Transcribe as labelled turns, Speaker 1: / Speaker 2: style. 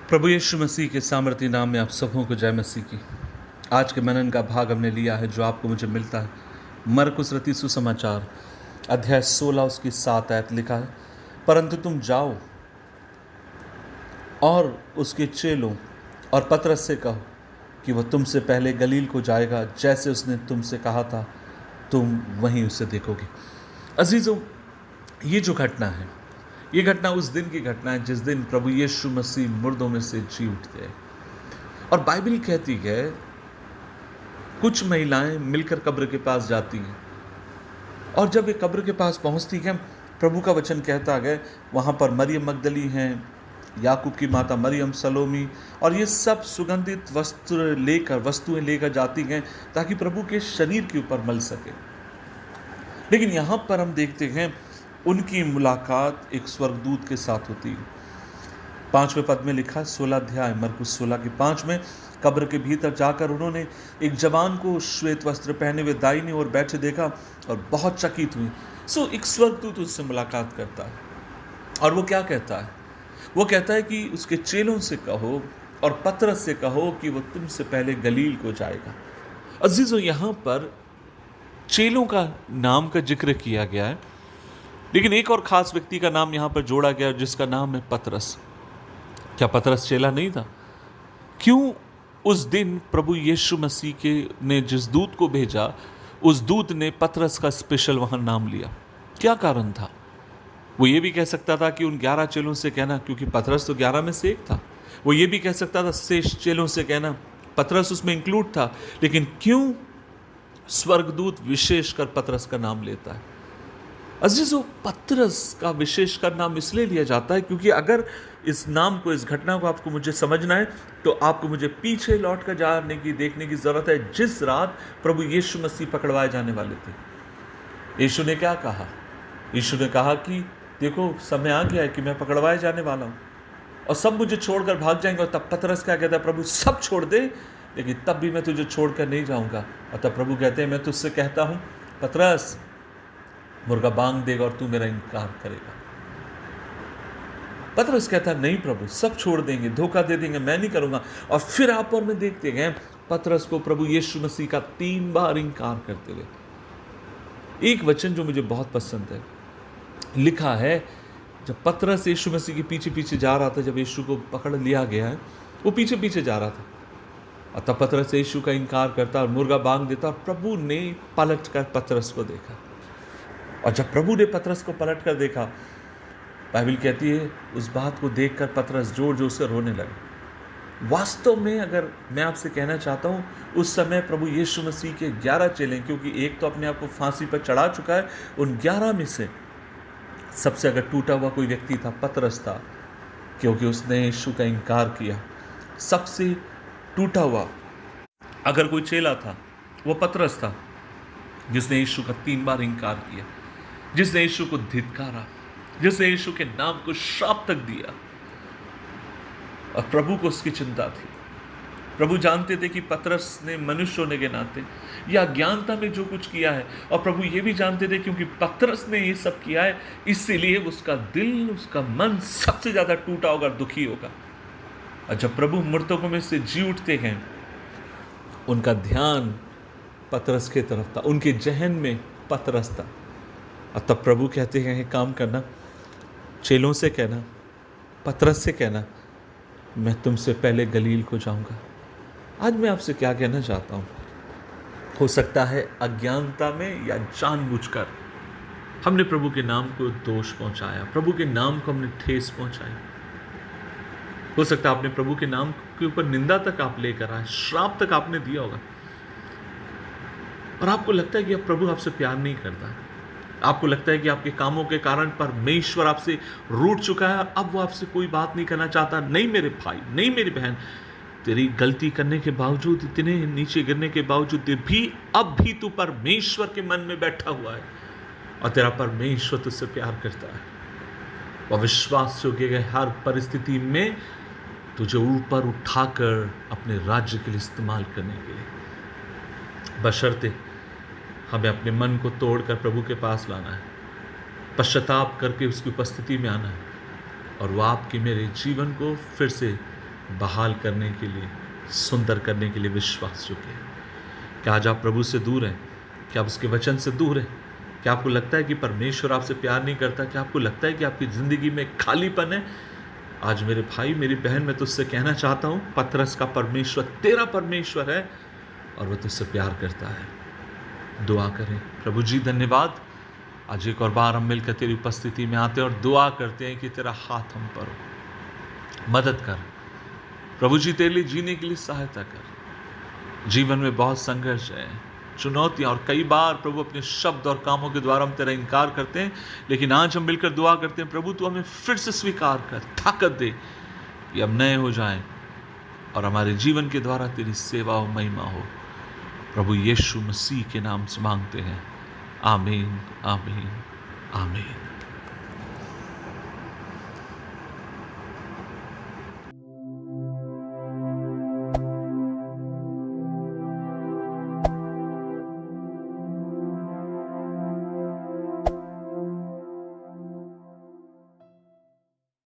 Speaker 1: प्रभु यीशु मसीह के सामर्थी नाम में आप सबों को जय मसीह की। आज के मनन का भाग हमने लिया है जो आपको मुझे मिलता है मरकुस रचित सुसमाचार अध्याय 16 उसकी 7 आयत लिखा है, परंतु तुम जाओ और उसके चेलों और पतरस से कहो कि वह तुमसे पहले गलील को जाएगा, जैसे उसने तुमसे कहा था तुम वहीं उसे देखोगे। अजीजों, ये जो घटना है, ये घटना उस दिन की घटना है जिस दिन प्रभु यीशु मसीह मुर्दों में से जी उठते हैं। और बाइबल कहती है कुछ महिलाएं मिलकर कब्र के पास जाती हैं, और जब वे कब्र के पास पहुंचती हैं, प्रभु का वचन कहता है वहां पर मरियम मगदली हैं, याकूब की माता मरियम, सलोमी, और ये सब सुगंधित वस्तुएं लेकर जाती हैं ताकि प्रभु के शरीर के ऊपर मल सके। लेकिन यहाँ पर हम देखते हैं उनकी मुलाकात एक स्वर्गदूत के साथ होती है। 5वें पद में लिखा 16 अध्याय मरकुस 16 की 5 में, कब्र के भीतर जाकर उन्होंने एक जवान को श्वेत वस्त्र पहने हुए दाहिनी ओर बैठे देखा और बहुत चकित हुई। एक स्वर्गदूत उससे मुलाकात करता है और वो क्या कहता है? वो कहता है कि उसके चेलों से कहो और पतरस से कहो कि वो तुमसे पहले गलील को जाएगा। अजीजों, यहाँ पर चेलों का नाम का जिक्र किया गया है, लेकिन एक और खास व्यक्ति का नाम यहां पर जोड़ा गया जिसका नाम है पतरस। क्या पतरस चेला नहीं था? क्यों उस दिन प्रभु यीशु मसीह के ने जिस दूत को भेजा, उस दूत ने पतरस का स्पेशल वहां नाम लिया? क्या कारण था? वो ये भी कह सकता था कि उन 11 चेलों से कहना, क्योंकि पतरस तो 11 में से एक था। वो ये भी कह सकता था शेष चेलों से कहना, पतरस उसमें इंक्लूड था। लेकिन क्यों स्वर्गदूत विशेषकर पतरस का नाम लेता है? अजीजों, पतरस का विशेषकर नाम इसलिए लिया जाता है क्योंकि अगर इस नाम को, इस घटना को आपको मुझे समझना है तो आपको मुझे पीछे लौट कर जाने की, देखने की जरूरत है। जिस रात प्रभु यीशु मसीह पकड़वाए जाने वाले थे, यीशु ने क्या कहा? यीशु ने कहा कि देखो, समय आ गया है कि मैं पकड़वाए जाने वाला हूं और सब मुझे छोड़कर भाग जाएंगे। और तब पतरस क्या कहता है? प्रभु सब छोड़ दे, लेकिन तब भी मैं तुझे छोड़कर नहीं जाऊंगा। और तब प्रभु कहते हैं, मैं तुझसे कहता हूं पतरस, मुर्गा बांग देगा और तू मेरा इनकार करेगा। पतरस कहता है, नहीं प्रभु, सब छोड़ देंगे, धोखा दे देंगे, मैं नहीं करूंगा। और फिर आप और मैं देखते हैं पतरस को प्रभु यीशु मसीह का 3 बार इनकार करते हुए। एक वचन जो मुझे बहुत पसंद है, लिखा है जब पतरस यीशु मसीह के पीछे पीछे जा रहा था, जब यीशु को पकड़ लिया गया है, वो पीछे पीछे जा रहा था और तब पतरस यीशु का इनकार करता और मुर्गा बांग देता, और प्रभु ने पलट कर पतरस को देखा। और जब प्रभु ने पतरस को पलट कर देखा, बाइबल कहती है उस बात को देखकर पतरस जोर जोर से रोने लगे। वास्तव में अगर मैं आपसे कहना चाहता हूं, उस समय प्रभु यीशु मसीह के 11 चेले, क्योंकि एक तो अपने आप को फांसी पर चढ़ा चुका है, उन 11 में से सबसे अगर टूटा हुआ कोई व्यक्ति था, पतरस था, क्योंकि उसने यीशु का इनकार किया। सबसे टूटा हुआ अगर कोई चेला था, वो पतरस था, जिसने यीशु का 3 बार इनकार किया, जिसने यीशु को धिक्कारा, जिसने यीशु के नाम को श्राप तक दिया। और प्रभु को उसकी चिंता थी। प्रभु जानते थे कि पतरस ने मनुष्य होने के नाते या अज्ञानता में जो कुछ किया है, और प्रभु ये भी जानते थे क्योंकि पतरस ने ये सब किया है, इसीलिए उसका दिल, उसका मन सबसे ज्यादा टूटा होगा, दुखी होगा। और जब प्रभु मृतकों में से जी उठते हैं, उनका ध्यान पतरस की तरफ था, उनके जहन में पतरस था। और तब प्रभु कहते हैं, काम करना, चेलों से कहना, पतरस से कहना, मैं तुमसे पहले गलील को जाऊंगा। आज मैं आपसे क्या कहना चाहता हूं, हो सकता है अज्ञानता में या जानबूझकर हमने प्रभु के नाम को दोष पहुंचाया, प्रभु के नाम को हमने ठेस पहुंचाई। हो सकता है आपने प्रभु के नाम के ऊपर निंदा तक आप लेकर आए, श्राप तक आपने दिया होगा, और आपको लगता है कि अब प्रभु आपसे प्यार नहीं करता है। आपको लगता है कि आपके कामों के कारण परमेश्वर आपसे रूठ चुका है, अब वो आपसे कोई बात नहीं करना चाहता। नहीं मेरे भाई, नहीं मेरी बहन, तेरी गलती करने के बावजूद, इतने नीचे गिरने के बावजूद भी अब भी तू परमेश्वर के मन में बैठा हुआ है, और तेरा परमेश्वर तुझसे प्यार करता है। वह विश्वास योग्य है हर परिस्थिति में तुझे ऊपर उठाकर अपने राज्य के लिए इस्तेमाल करने के लिए, बशर्ते हमें अपने मन को तोड़कर प्रभु के पास लाना है, पश्चाताप करके उसकी उपस्थिति में आना है, और वो आपके मेरे जीवन को फिर से बहाल करने के लिए, सुंदर करने के लिए विश्वास योग्य है। क्या आज आप प्रभु से दूर हैं? क्या आप उसके वचन से दूर हैं? क्या आपको लगता है कि परमेश्वर आपसे प्यार नहीं करता? क्या आपको लगता है कि आपकी ज़िंदगी में खालीपन है? आज मेरे भाई, मेरी बहन, मैं तुझसे कहना चाहता हूँ, पतरस का परमेश्वर तेरा परमेश्वर है और वह तुझसे प्यार करता है। दुआ करें। प्रभु जी धन्यवाद, आज एक और बार हम मिलकर तेरी उपस्थिति में आते हैं और दुआ करते हैं कि तेरा हाथ हम पर हो, मदद कर प्रभु जी, तेरे लिए जीने के लिए सहायता कर। जीवन में बहुत संघर्ष है, चुनौतियां, और कई बार प्रभु अपने शब्द और कामों के द्वारा हम तेरा इनकार करते हैं, लेकिन आज हम मिलकर दुआ करते हैं प्रभु तू हमें फिर से स्वीकार कर, ताकत दे कि हम नए हो जाएं और हमारे जीवन के द्वारा तेरी सेवा और महिमा हो। प्रभु यीशु मसीह के नाम से मांगते हैं, आमीन, आमीन, आमीन।